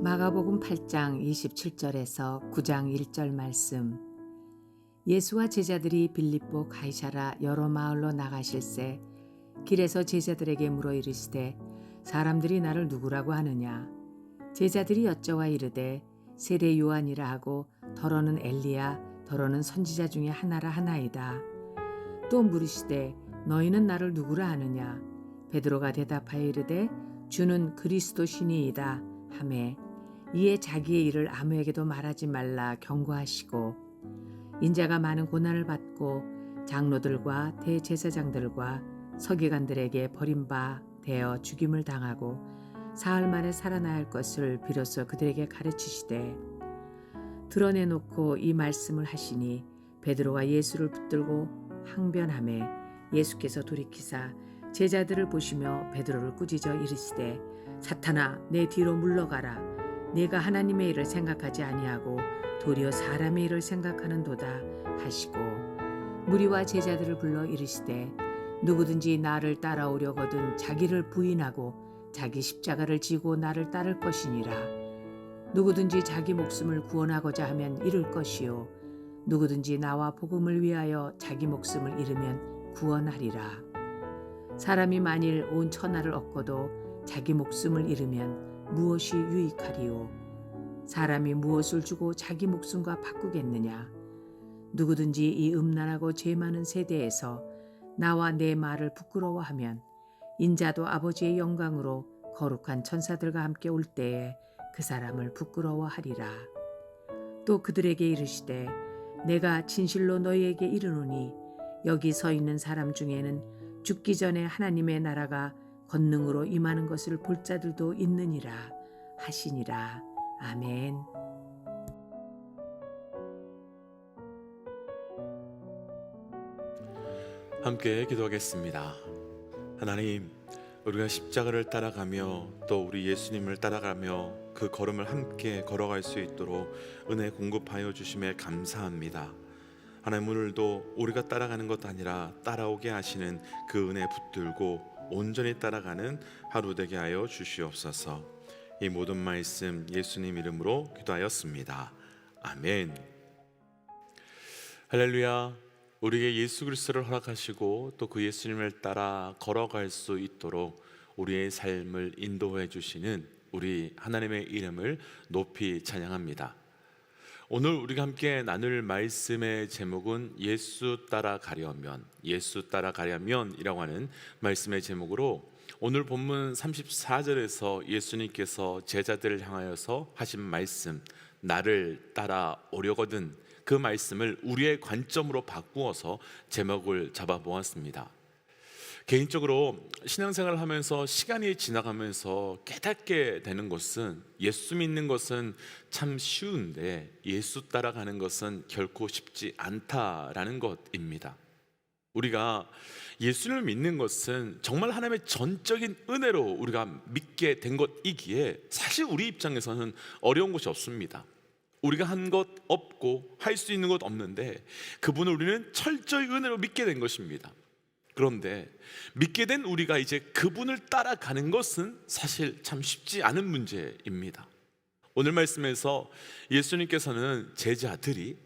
마가복음 8장 27절에서 9장 1절 말씀. 예수와 제자들이 빌립보 가이사라 여러 마을로 나가실새 길에서 제자들에게 물어 이르시되 사람들이 나를 누구라고 하느냐. 제자들이 여쭤와 이르되 세례 요한이라 하고 더러는 엘리야 더러는 선지자 중에 하나라 하나이다. 또 물으시되 너희는 나를 누구라 하느냐. 베드로가 대답하여 이르되 주는 그리스도시니이다 하매 이에 자기의 일을 아무에게도 말하지 말라 경고하시고 인자가 많은 고난을 받고 장로들과 대제사장들과 서기관들에게 버림바 되어 죽임을 당하고 사흘 만에 살아나야 할 것을 비로소 그들에게 가르치시되 드러내놓고 이 말씀을 하시니 베드로가 예수를 붙들고 항변하매 예수께서 돌이키사 제자들을 보시며 베드로를 꾸짖어 이르시되 사탄아 내 뒤로 물러가라. 내가 하나님의 일을 생각하지 아니하고 도리어 사람의 일을 생각하는도다 하시고 무리와 제자들을 불러 이르시되 누구든지 나를 따라오려거든 자기를 부인하고 자기 십자가를 지고 나를 따를 것이니라. 누구든지 자기 목숨을 구원하고자 하면 잃을 것이요 누구든지 나와 복음을 위하여 자기 목숨을 잃으면 구원하리라. 사람이 만일 온 천하를 얻고도 자기 목숨을 잃으면 무엇이 유익하리요? 사람이 무엇을 주고 자기 목숨과 바꾸겠느냐? 누구든지 이 음란하고 죄 많은 세대에서 나와 내 말을 부끄러워하면 인자도 아버지의 영광으로 거룩한 천사들과 함께 올 때에 그 사람을 부끄러워하리라. 또 그들에게 이르시되 내가 진실로 너희에게 이르노니 여기 서 있는 사람 중에는 죽기 전에 하나님의 나라가 권능으로 임하는 것을 볼 자들도 있느니라 하시니라. 아멘. 함께 기도하겠습니다. 하나님, 우리가 십자가를 따라가며 또 우리 예수님을 따라가며 그 걸음을 함께 걸어갈 수 있도록 은혜 공급하여 주심에 감사합니다. 하나님, 오늘도 우리가 따라가는 것 아니라 따라오게 하시는 그 은혜 붙들고 온전히 따라가는 하루 되게 하여 주시옵소서. 이 모든 말씀 예수님 이름으로 기도하였습니다. 아멘. 할렐루야. 우리에게 예수 그리스도를 허락하시고 또 그 예수님을 따라 걸어갈 수 있도록 우리의 삶을 인도해 주시는 우리 하나님의 이름을 높이 찬양합니다. 오늘 우리가 함께 나눌 말씀의 제목은 예수 따라가려면, 예수 따라가려면이라고 하는 말씀의 제목으로 오늘 본문 34절에서 예수님께서 제자들을 향하여서 하신 말씀, 나를 따라오려거든, 그 말씀을 우리의 관점으로 바꾸어서 제목을 잡아보았습니다. 개인적으로 신앙생활을 하면서 시간이 지나가면서 깨닫게 되는 것은 예수 믿는 것은 참 쉬운데 예수 따라가는 것은 결코 쉽지 않다라는 것입니다. 우리가 예수를 믿는 것은 정말 하나님의 전적인 은혜로 우리가 믿게 된 것이기에 사실 우리 입장에서는 어려운 것이 없습니다. 우리가 한 것 없고 할 수 있는 것 없는데 그분을 우리는 철저히 은혜로 믿게 된 것입니다. 그런데 믿게 된 우리가 이제 그분을 따라가는 것은 사실 참 쉽지 않은 문제입니다. 오늘 말씀에서 예수님께서는 제자들이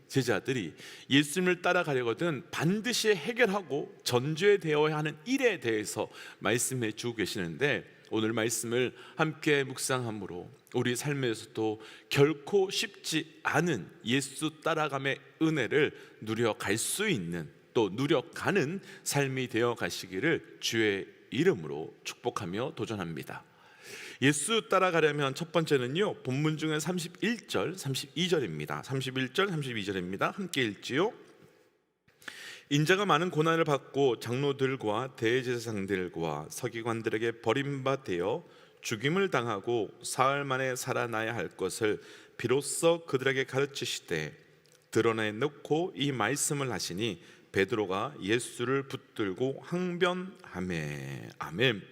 예수님을 따라가려거든 반드시 해결하고 전제되어야 하는 일에 대해서 말씀해 주고 계시는데 오늘 말씀을 함께 묵상함으로 우리 삶에서도 결코 쉽지 않은 예수 따라감의 은혜를 누려갈 수 있는 또 누려가는 삶이 되어 가시기를 주의 이름으로 축복하며 도전합니다. 예수 따라가려면 첫 번째는요, 본문 중에 31절, 32절입니다. 31절, 32절입니다. 함께 읽지요. 인자가 많은 고난을 받고 장로들과 대제사장들과 서기관들에게 버림받아 죽임을 당하고 사흘 만에 살아나야 할 것을 비로소 그들에게 가르치시되 드러내놓고 이 말씀을 하시니 베드로가 예수를 붙들고 항변하매. 아멘.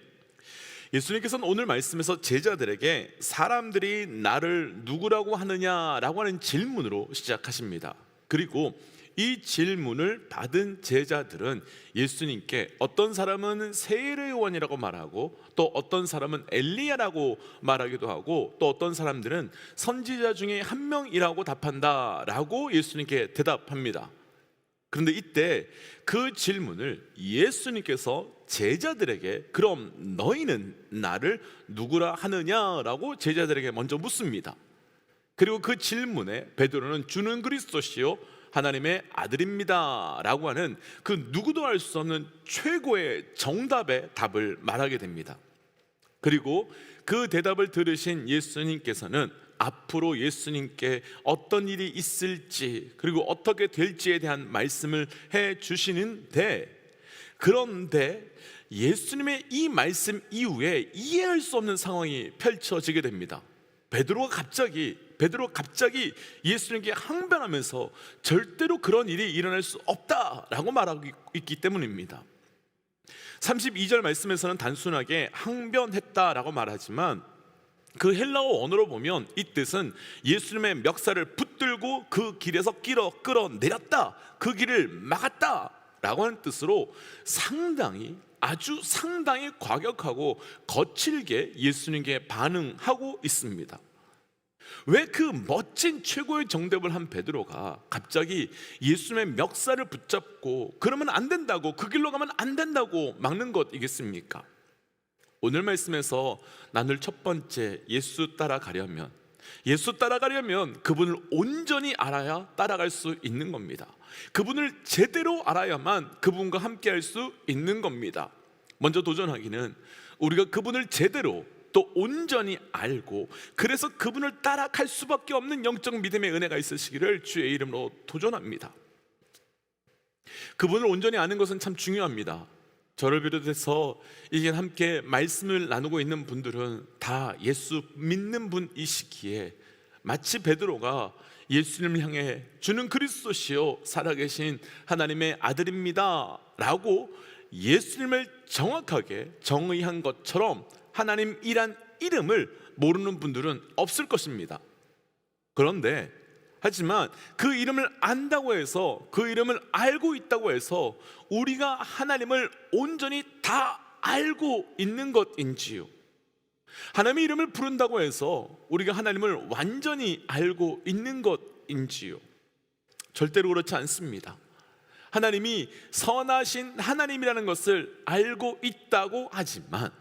예수님께서는 오늘 말씀에서 제자들에게 사람들이 나를 누구라고 하느냐라고 하는 질문으로 시작하십니다. 그리고 이 질문을 받은 제자들은 예수님께 어떤 사람은 세례 요한이라고 말하고 또 어떤 사람은 엘리야라고 말하기도 하고 또 어떤 사람들은 선지자 중에 한 명이라고 답한다라고 예수님께 대답합니다. 그런데 이때 그 질문을 예수님께서 제자들에게 그럼 너희는 나를 누구라 하느냐라고 제자들에게 먼저 묻습니다. 그리고 그 질문에 베드로는 주는 그리스도시요 하나님의 아들입니다 라고 하는 그 누구도 알 수 없는 최고의 정답의 답을 말하게 됩니다. 그리고 그 대답을 들으신 예수님께서는 앞으로 예수님께 어떤 일이 있을지 그리고 어떻게 될지에 대한 말씀을 해 주시는데, 그런데 예수님의 이 말씀 이후에 이해할 수 없는 상황이 펼쳐지게 됩니다. 베드로가 갑자기 예수님께 항변하면서 절대로 그런 일이 일어날 수 없다라고 말하고 있기 때문입니다. 32절 말씀에서는 단순하게 항변했다라고 말하지만 그 헬라어 언어로 보면 이 뜻은 예수님의 멱살을 붙들고 그 길에서 끌어내렸다, 그 길을 막았다 라고 하는 뜻으로 아주 상당히 과격하고 거칠게 예수님께 반응하고 있습니다. 왜 그 멋진 최고의 정답을 한 베드로가 갑자기 예수님의 멱살을 붙잡고 그러면 안 된다고, 그 길로 가면 안 된다고 막는 것이겠습니까? 오늘 말씀에서 나눌 첫 번째, 예수 따라가려면 그분을 온전히 알아야 따라갈 수 있는 겁니다. 그분을 제대로 알아야만 그분과 함께 할 수 있는 겁니다. 먼저 도전하기는 우리가 그분을 제대로 또 온전히 알고 그래서 그분을 따라갈 수밖에 없는 영적 믿음의 은혜가 있으시기를 주의 이름으로 도전합니다. 그분을 온전히 아는 것은 참 중요합니다. 저를 비롯해서 이제 함께 말씀을 나누고 있는 분들은 다 예수 믿는 분이시기에 마치 베드로가 예수님을 향해 주는 그리스도시요 살아계신 하나님의 아들입니다 라고 예수님을 정확하게 정의한 것처럼 하나님이란 이름을 모르는 분들은 없을 것입니다. 그런데 하지만 그 이름을 안다고 해서, 그 이름을 알고 있다고 해서 우리가 하나님을 온전히 다 알고 있는 것인지요? 하나님의 이름을 부른다고 해서 우리가 하나님을 완전히 알고 있는 것인지요? 절대로 그렇지 않습니다. 하나님이 선하신 하나님이라는 것을 알고 있다고 하지만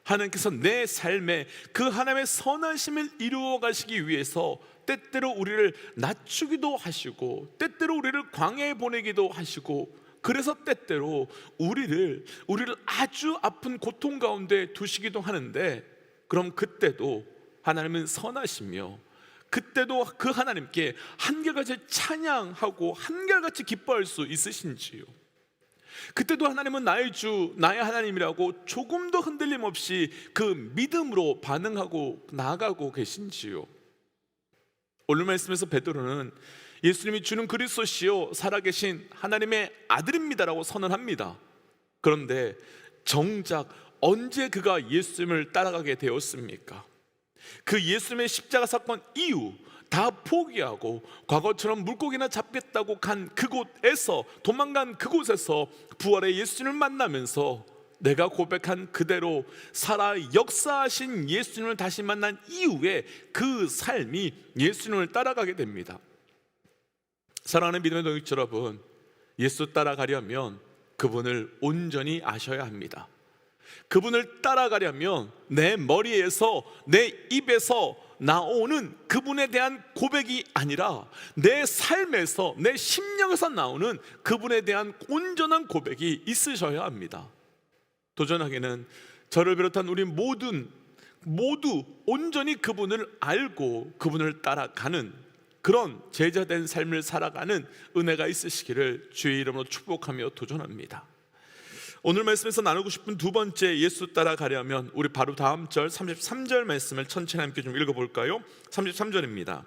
하나님께서 내 삶에 그 하나님의 선하심을 이루어 가시기 위해서 때때로 우리를 낮추기도 하시고 때때로 우리를 광야에 보내기도 하시고, 그래서 때때로 우리를 아주 아픈 고통 가운데 두시기도 하는데, 그럼 그때도 하나님은 선하시며 그때도 그 하나님께 한결같이 찬양하고 한결같이 기뻐할 수 있으신지요? 그때도 하나님은 나의 주, 나의 하나님이라고 조금도 흔들림 없이 그 믿음으로 반응하고 나아가고 계신지요? 오늘 말씀에서 베드로는 예수님이 주는 그리스도시요 살아계신 하나님의 아들입니다라고 선언합니다. 그런데 정작 언제 그가 예수님을 따라가게 되었습니까? 그 예수님의 십자가 사건 이후 다 포기하고 과거처럼 물고기나 잡겠다고 간 그곳에서, 도망간 그곳에서 부활의 예수님을 만나면서 내가 고백한 그대로 살아 역사하신 예수님을 다시 만난 이후에 그 삶이 예수님을 따라가게 됩니다. 사랑하는 믿음의 동역자 여러분, 예수 따라가려면 그분을 온전히 아셔야 합니다. 그분을 따라가려면 내 머리에서, 내 입에서 나오는 그분에 대한 고백이 아니라 내 삶에서, 내 심령에서 나오는 그분에 대한 온전한 고백이 있으셔야 합니다. 도전하기는 저를 비롯한 우리 모두 온전히 그분을 알고 그분을 따라가는 그런 제자된 삶을 살아가는 은혜가 있으시기를 주의 이름으로 축복하며 도전합니다. 오늘 말씀에서 나누고 싶은 두 번째, 예수 따라가려면 우리 바로 다음 절 33절 말씀을 천천히 함께 좀 읽어볼까요? 33절입니다.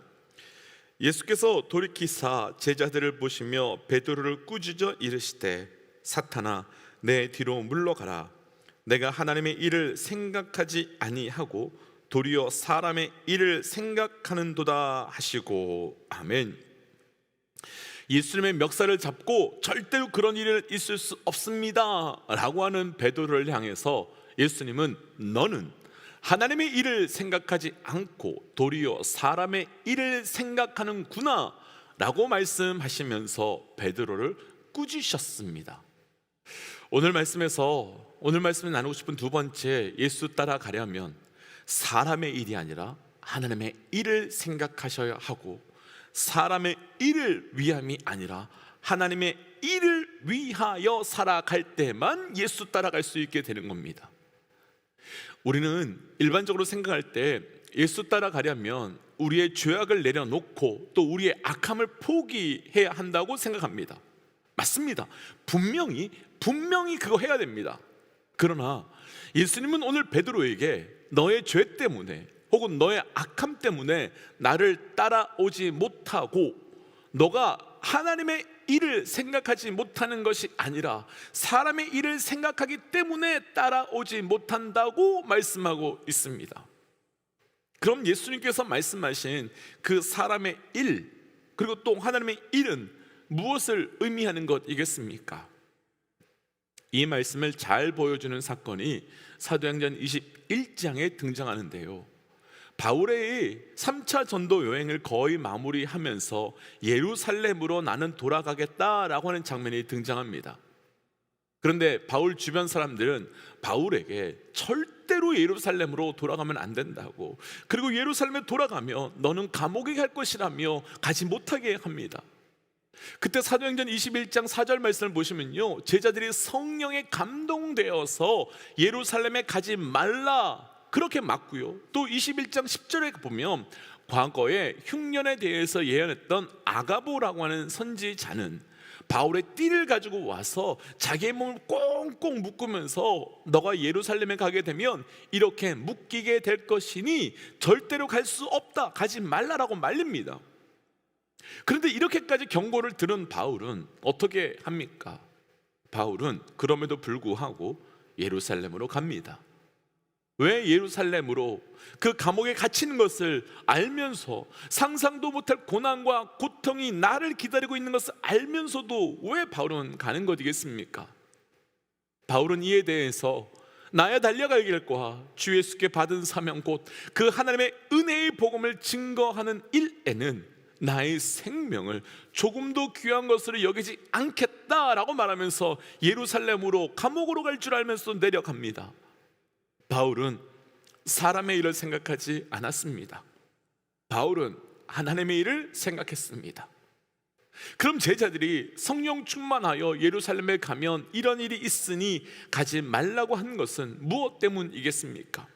예수께서 돌이키사 제자들을 보시며 베드로를 꾸짖어 이르시되 사탄아 내 뒤로 물러가라. 내가 하나님의 일을 생각하지 아니하고 도리어 사람의 일을 생각하는도다 하시고. 아멘. 예수님의 멱살을 잡고 절대로 그런 일이 있을 수 없습니다 라고 하는 베드로를 향해서 예수님은 너는 하나님의 일을 생각하지 않고 도리어 사람의 일을 생각하는구나 라고 말씀하시면서 베드로를 꾸짖으셨습니다. 오늘 말씀에 나누고 싶은 두 번째, 예수 따라가려면 사람의 일이 아니라 하나님의 일을 생각하셔야 하고, 사람의 일을 위함이 아니라 하나님의 일을 위하여 살아갈 때만 예수 따라갈 수 있게 되는 겁니다. 우리는 일반적으로 생각할 때 예수 따라가려면 우리의 죄악을 내려놓고 또 우리의 악함을 포기해야 한다고 생각합니다. 맞습니다. 분명히 그거 해야 됩니다. 그러나 예수님은 오늘 베드로에게 너의 죄 때문에 혹은 너의 악함 때문에 나를 따라오지 못하고 너가 하나님의 일을 생각하지 못하는 것이 아니라 사람의 일을 생각하기 때문에 따라오지 못한다고 말씀하고 있습니다. 그럼 예수님께서 말씀하신 그 사람의 일, 그리고 또 하나님의 일은 무엇을 의미하는 것이겠습니까? 이 말씀을 잘 보여주는 사건이 사도행전 21장에 등장하는데요, 바울의 3차 전도 여행을 거의 마무리하면서 예루살렘으로 나는 돌아가겠다라고 하는 장면이 등장합니다. 그런데 바울 주변 사람들은 바울에게 절대로 예루살렘으로 돌아가면 안 된다고, 그리고 예루살렘에 돌아가면 너는 감옥에 갈 것이라며 가지 못하게 합니다. 그때 사도행전 21장 4절 말씀을 보시면요, 제자들이 성령에 감동되어서 예루살렘에 가지 말라 그렇게 막고요, 또 21장 10절에 보면 과거에 흉년에 대해서 예언했던 아가보라고 하는 선지자는 바울의 띠를 가지고 와서 자기의 몸을 꽁꽁 묶으면서 너가 예루살렘에 가게 되면 이렇게 묶이게 될 것이니 절대로 갈 수 없다, 가지 말라라고 말립니다. 그런데 이렇게까지 경고를 들은 바울은 어떻게 합니까? 바울은 그럼에도 불구하고 예루살렘으로 갑니다. 왜 예루살렘으로? 그 감옥에 갇히는 것을 알면서, 상상도 못할 고난과 고통이 나를 기다리고 있는 것을 알면서도 왜 바울은 가는 것이겠습니까? 바울은 이에 대해서 나야 달려갈 길과 주 예수께 받은 사명 곧 그 하나님의 은혜의 복음을 증거하는 일에는 나의 생명을 조금도 귀한 것으로 여기지 않겠다라고 말하면서 예루살렘으로, 감옥으로 갈 줄 알면서 내려갑니다. 바울은 사람의 일을 생각하지 않았습니다. 바울은 하나님의 일을 생각했습니다. 그럼 제자들이 성령 충만하여 예루살렘에 가면 이런 일이 있으니 가지 말라고 한 것은 무엇 때문이겠습니까?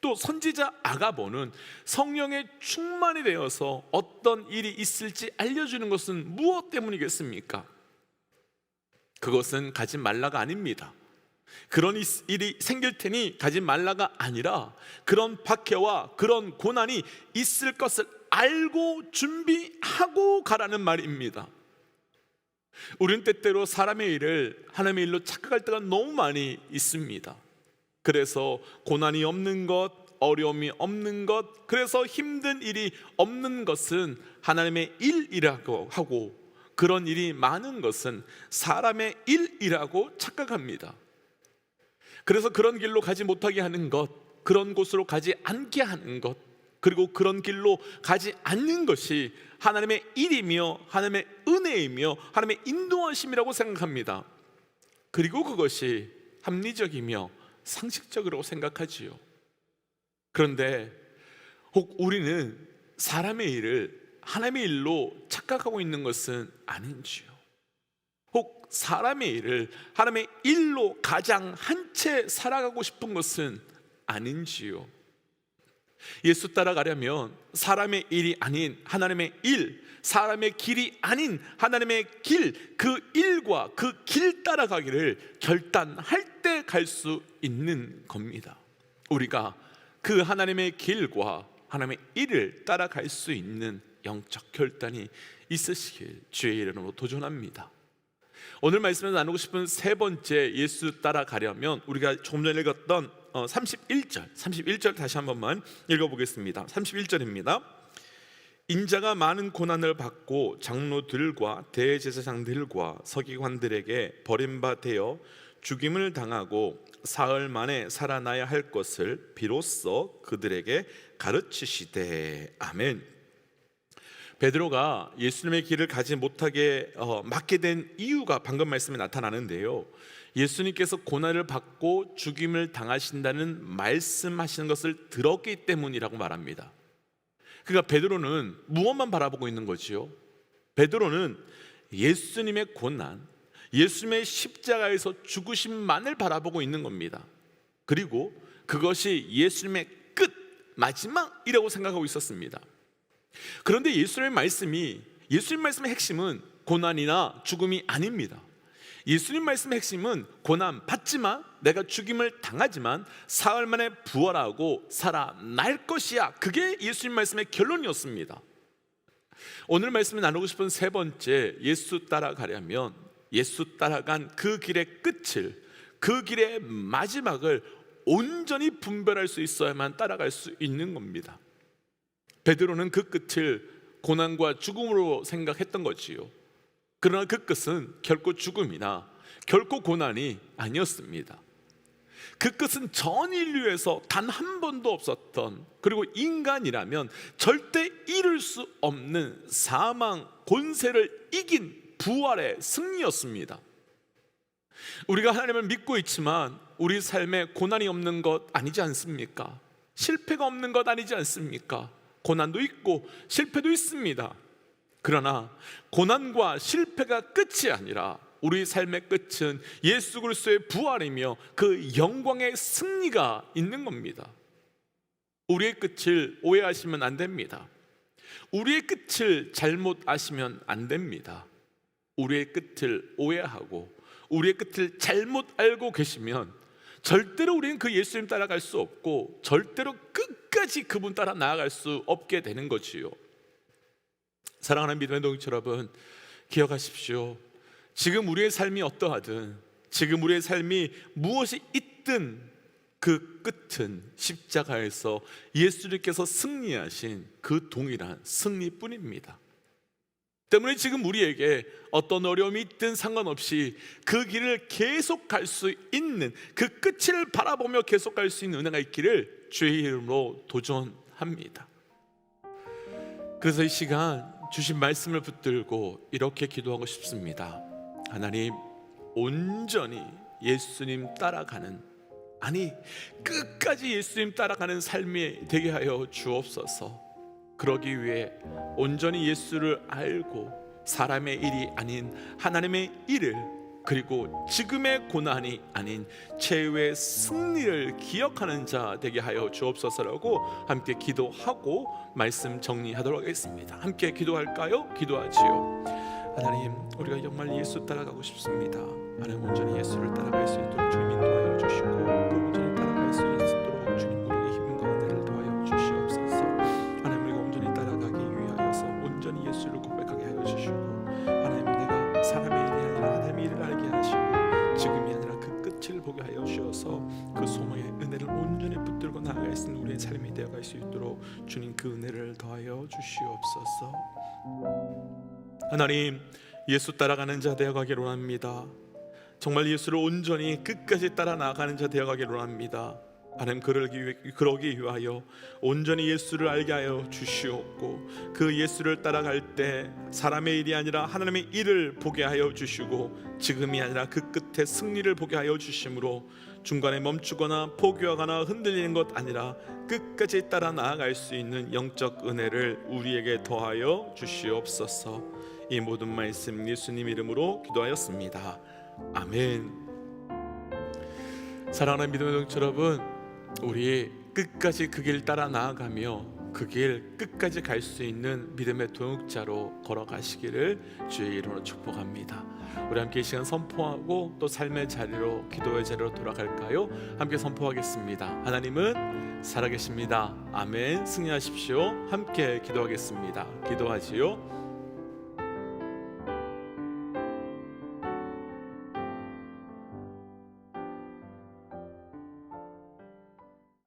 또 선지자 아가보는 성령에 충만이 되어서 어떤 일이 있을지 알려주는 것은 무엇 때문이겠습니까? 그것은 가지 말라가 아닙니다. 그런 일이 생길 테니 가지 말라가 아니라 그런 박해와 그런 고난이 있을 것을 알고 준비하고 가라는 말입니다. 우리는 때때로 사람의 일을 하나님의 일로 착각할 때가 너무 많이 있습니다. 그래서 고난이 없는 것, 어려움이 없는 것, 그래서 힘든 일이 없는 것은 하나님의 일이라고 하고, 그런 일이 많은 것은 사람의 일이라고 착각합니다. 그래서 그런 길로 가지 못하게 하는 것, 그런 곳으로 가지 않게 하는 것, 그리고 그런 길로 가지 않는 것이 하나님의 일이며 하나님의 은혜이며 하나님의 인도하심이라고 생각합니다. 그리고 그것이 합리적이며 상식적으로 생각하지요. 그런데 혹 우리는 사람의 일을 하나님의 일로 착각하고 있는 것은 아닌지요? 혹 사람의 일을 하나님의 일로 가장 한 채 살아가고 싶은 것은 아닌지요? 예수 따라가려면 사람의 일이 아닌 하나님의 일, 사람의 길이 아닌 하나님의 길, 그 일과 그 길 따라가기를 결단할 때 갈 수 있는 겁니다. 우리가 그 하나님의 길과 하나님의 일을 따라갈 수 있는 영적 결단이 있으시길 주의 이름으로 도전합니다. 오늘 말씀에서 나누고 싶은 세 번째, 예수 따라가려면 우리가 조금 전에 읽었던 31절 다시 한 번만 읽어보겠습니다. 31절입니다. 인자가 많은 고난을 받고 장로들과 대제사장들과 서기관들에게 버림받아 죽임을 당하고 사흘 만에 살아나야 할 것을 비로소 그들에게 가르치시되. 아멘. 베드로가 예수님의 길을 가지 못하게 막게 된 이유가 방금 말씀에 나타나는데요, 예수님께서 고난을 받고 죽임을 당하신다는 말씀하시는 것을 들었기 때문이라고 말합니다. 그러니까 베드로는 무엇만 바라보고 있는 거지요? 베드로는 예수님의 고난, 예수님의 십자가에서 죽으심만을 바라보고 있는 겁니다. 그리고 그것이 예수님의 끝, 마지막이라고 생각하고 있었습니다. 그런데 예수님의 말씀의 핵심은 고난이나 죽음이 아닙니다. 예수님 말씀의 핵심은 고난 받지만, 내가 죽임을 당하지만 사흘 만에 부활하고 살아날 것이야. 그게 예수님 말씀의 결론이었습니다. 오늘 말씀을 나누고 싶은 세 번째, 예수 따라가려면 예수 따라간 그 길의 끝을, 그 길의 마지막을 온전히 분별할 수 있어야만 따라갈 수 있는 겁니다. 베드로는 그 끝을 고난과 죽음으로 생각했던 거지요. 그러나 그 끝은 결코 죽음이나 결코 고난이 아니었습니다. 그 끝은 전 인류에서 단 한 번도 없었던, 그리고 인간이라면 절대 이룰 수 없는 사망 권세를 이긴 부활의 승리였습니다. 우리가 하나님을 믿고 있지만 우리 삶에 고난이 없는 것 아니지 않습니까? 실패가 없는 것 아니지 않습니까? 고난도 있고 실패도 있습니다. 그러나 고난과 실패가 끝이 아니라 우리 삶의 끝은 예수 그리스도의 부활이며 그 영광의 승리가 있는 겁니다. 우리의 끝을 오해하시면 안 됩니다. 우리의 끝을 잘못 아시면 안 됩니다. 우리의 끝을 오해하고 우리의 끝을 잘못 알고 계시면 절대로 우리는 그 예수님 따라갈 수 없고 절대로 끝까지 그분 따라 나아갈 수 없게 되는 거지요. 사랑하는 믿음의 동역자 여러분, 기억하십시오. 지금 우리의 삶이 어떠하든, 지금 우리의 삶이 무엇이 있든 그 끝은 십자가에서 예수님께서 승리하신 그 동일한 승리뿐입니다. 때문에 지금 우리에게 어떤 어려움이 있든 상관없이 그 길을 계속 갈 수 있는, 그 끝을 바라보며 계속 갈 수 있는 은혜가 있기를 주의 이름으로 도전합니다. 그래서 이 시간 주신 말씀을 붙들고 이렇게 기도하고 싶습니다. 하나님, 온전히 예수님 따라가는, 아니 끝까지 예수님 따라가는 삶이 되게 하여 주옵소서. 그러기 위해 온전히 예수를 알고 사람의 일이 아닌 하나님의 일을, 그리고 지금의 고난이 아닌 최후의 승리를 기억하는 자 되게 하여 주옵소서라고 함께 기도하고 말씀 정리하도록 하겠습니다. 함께 기도할까요? 기도하지요. 하나님, 우리가 정말 예수 따라가고 싶습니다. 하나님, 온전히 예수를 따라갈 수 있도록 주님 인도하여 주시고, 그 온전히 따라갈 수 있도록 주님 우리에게 힘과 은혜를 더하여 주시옵소서. 하나님, 우리가 온전히 따라가기 위하여서 온전히 예수를 고백하게 하여 주시고, 하나님, 내가 사람의 일이 아니라 하나님의 일을 알게 하시고 지금이 아니라 그 끝을 보게 하여 주셔서 그 소망의 은혜를 온전히 붙들고 나아갈 수 있는 우리의 삶이 되어갈 수 있도록 주님 그 은혜를 더하여 주시옵소서. 하나님, 예수 따라가는 자 되어가기를 원합니다. 정말 예수를 온전히 끝까지 따라 나아가는 자 되어가기를 원합니다. 하나님, 그러기 위하여 온전히 예수를 알게 하여 주시옵고, 그 예수를 따라갈 때 사람의 일이 아니라 하나님의 일을 보게 하여 주시고, 지금이 아니라 그 끝에 승리를 보게 하여 주심으로 중간에 멈추거나 포기하거나 흔들리는 것 아니라 끝까지 따라 나아갈 수 있는 영적 은혜를 우리에게 더하여 주시옵소서. 이 모든 말씀 예수님 이름으로 기도하였습니다. 아멘. 사랑하는 믿음의 동역자 여러분, 우리 끝까지 그 길 따라 나아가며 그 길 끝까지 갈 수 있는 믿음의 동역자로 걸어가시기를 주의 이름으로 축복합니다. 우리 함께 이 시간 선포하고 또 삶의 자리로, 기도의 자리로 돌아갈까요? 함께 선포하겠습니다. 하나님은 살아계십니다. 아멘. 승리하십시오. 함께 기도하겠습니다. 기도하지요.